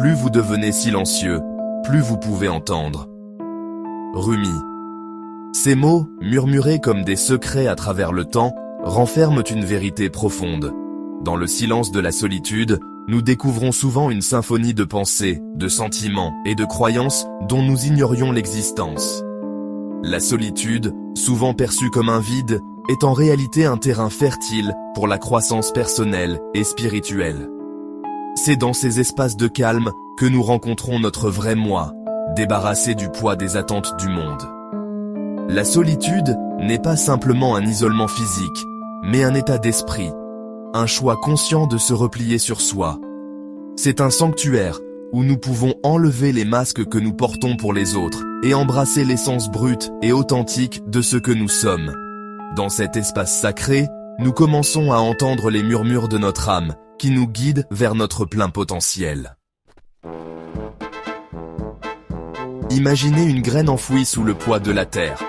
plus vous devenez silencieux, plus vous pouvez entendre. Rumi. Ces mots, murmurés comme des secrets à travers le temps, renferment une vérité profonde. Dans le silence de la solitude, nous découvrons souvent une symphonie de pensées, de sentiments et de croyances dont nous ignorions l'existence. La solitude, souvent perçue comme un vide, est en réalité un terrain fertile pour la croissance personnelle et spirituelle. C'est dans ces espaces de calme que nous rencontrons notre vrai moi, débarrassé du poids des attentes du monde. La solitude n'est pas simplement un isolement physique, mais un état d'esprit, un choix conscient de se replier sur soi. C'est un sanctuaire où nous pouvons enlever les masques que nous portons pour les autres et embrasser l'essence brute et authentique de ce que nous sommes. Dans cet espace sacré, nous commençons à entendre les murmures de notre âme qui nous guident vers notre plein potentiel. Imaginez une graine enfouie sous le poids de la terre.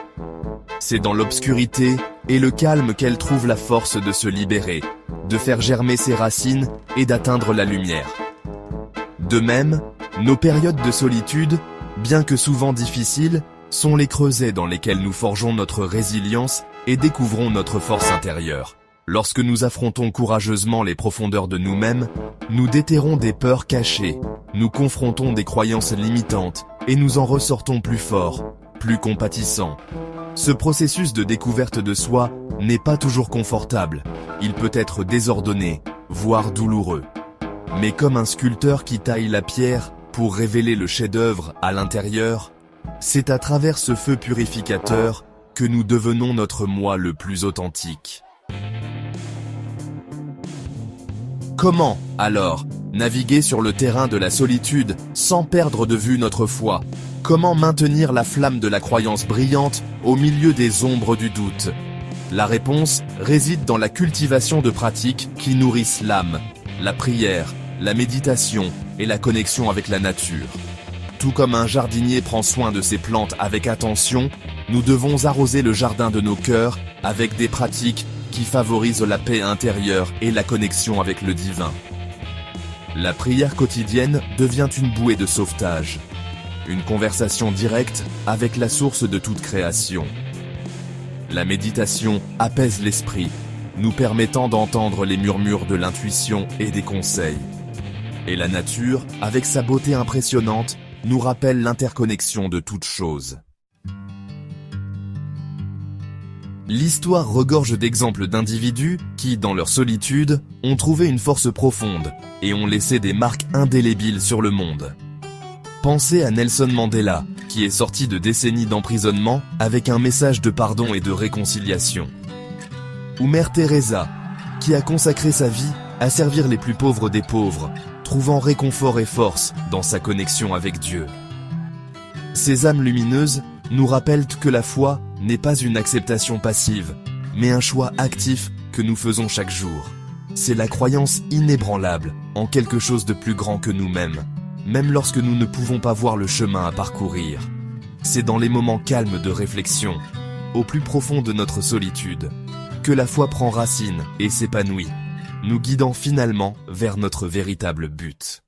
C'est dans l'obscurité et le calme qu'elle trouve la force de se libérer, de faire germer ses racines et d'atteindre la lumière. De même, nos périodes de solitude, bien que souvent difficiles, sont les creusets dans lesquels nous forgeons notre résilience et découvrons notre force intérieure. Lorsque nous affrontons courageusement les profondeurs de nous-mêmes, nous déterrons des peurs cachées, nous confrontons des croyances limitantes et nous en ressortons plus forts, plus compatissants. Ce processus de découverte de soi n'est pas toujours confortable, il peut être désordonné, voire douloureux. Mais comme un sculpteur qui taille la pierre pour révéler le chef-d'œuvre à l'intérieur, c'est à travers ce feu purificateur que nous devenons notre moi le plus authentique. Comment, alors, naviguer sur le terrain de la solitude sans perdre de vue notre foi? Comment maintenir la flamme de la croyance brillante au milieu des ombres du doute? La réponse réside dans la cultivation de pratiques qui nourrissent l'âme, la prière, la méditation et la connexion avec la nature. Tout comme un jardinier prend soin de ses plantes avec attention, nous devons arroser le jardin de nos cœurs avec des pratiques qui favorisent la paix intérieure et la connexion avec le divin. La prière quotidienne devient une bouée de sauvetage, une conversation directe avec la source de toute création. La méditation apaise l'esprit, nous permettant d'entendre les murmures de l'intuition et des conseils. Et la nature, avec sa beauté impressionnante, nous rappelle l'interconnexion de toutes choses. L'histoire regorge d'exemples d'individus qui, dans leur solitude, ont trouvé une force profonde et ont laissé des marques indélébiles sur le monde. Pensez à Nelson Mandela, qui est sorti de décennies d'emprisonnement avec un message de pardon et de réconciliation. Ou Mère Teresa, qui a consacré sa vie à servir les plus pauvres des pauvres, trouvant réconfort et force dans sa connexion avec Dieu. Ces âmes lumineuses nous rappellent que la foi n'est pas une acceptation passive, mais un choix actif que nous faisons chaque jour. C'est la croyance inébranlable en quelque chose de plus grand que nous-mêmes, même lorsque nous ne pouvons pas voir le chemin à parcourir. C'est dans les moments calmes de réflexion, au plus profond de notre solitude, que la foi prend racine et s'épanouit, nous guidant finalement vers notre véritable but.